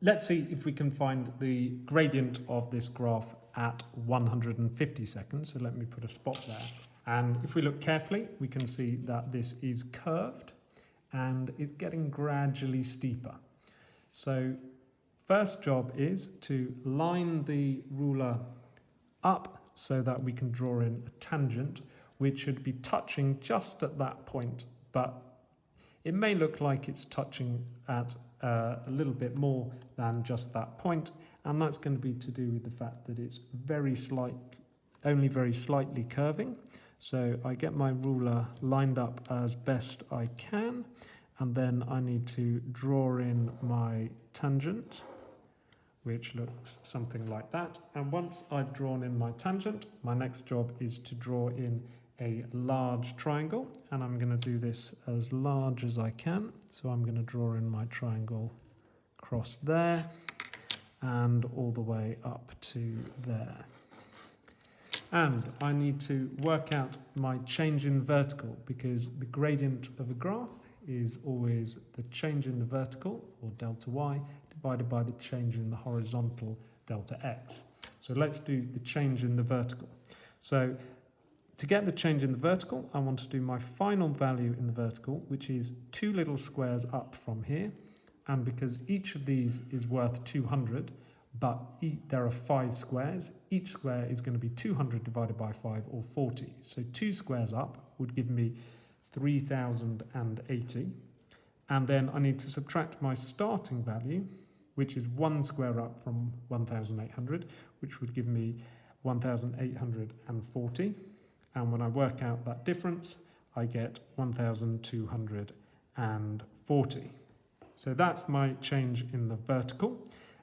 let's see if we can find the gradient of this graph at 150 seconds. So let me put a spot there. And if we look carefully, we can see that this is curved and it's getting gradually steeper. So first job is to line the ruler up so that we can draw in a tangent, which should be touching just at that point, but it may look like it's touching at a little bit more than just that point, and that's going to be to do with the fact that it's only very slightly curving. So I get my ruler lined up as best I can, and then I need to draw in my tangent, which looks something like that. And once I've drawn in my tangent, my next job is to draw in a large triangle, and I'm going to do this as large as I can. So I'm going to draw in my triangle across there and all the way up to there. And I need to work out my change in vertical, because the gradient of a graph is always the change in the vertical, or delta y, divided by the change in the horizontal, delta x. So let's do the change in the vertical. So to get the change in the vertical, I want to do my final value in the vertical, which is 2 little squares up from here. And because each of these is worth 200, but there are 5 squares, each square is going to be 200 divided by 5, or 40. So 2 squares up would give me 3080. And then I need to subtract my starting value, which is 1 square up from 1800, which would give me 1840. And when I work out that difference, I get 1240. So that's my change in the vertical.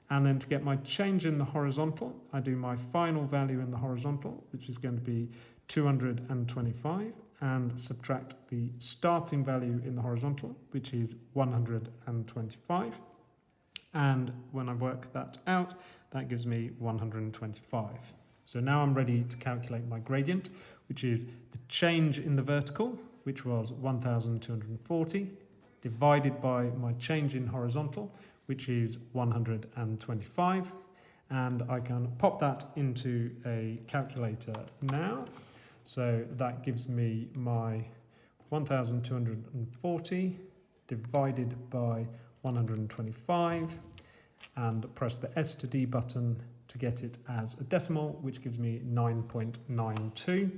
And then to get my change in the horizontal, I do my final value in the horizontal, which is going to be 225, and subtract the starting value in the horizontal, which is 125. And when I work that out, that gives me 125. So now I'm ready to calculate my gradient, which is the change in the vertical, which was 1240, divided by my change in horizontal, which is 125. And I can pop that into a calculator now. So that gives me my 1240 divided by 125, and press the S to D button to get it as a decimal, which gives me 9.92.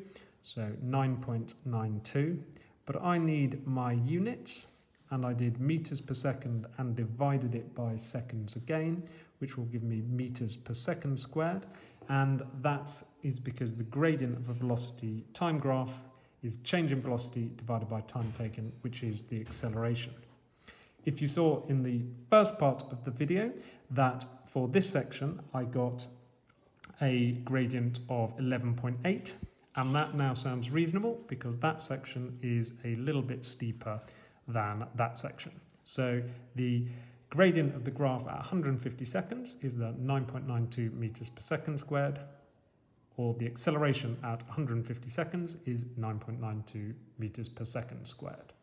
So 9.92. But I need my units, and I did meters per second and divided it by seconds again, which will give me meters per second squared. And that is because the gradient of a velocity time graph is change in velocity divided by time taken, which is the acceleration. If you saw in the first part of the video that for this section I got a gradient of 11.8, and that now sounds reasonable because that section is a little bit steeper than that section. So the gradient of the graph at 150 seconds is the 9.92 meters per second squared, or the acceleration at 150 seconds is 9.92 meters per second squared.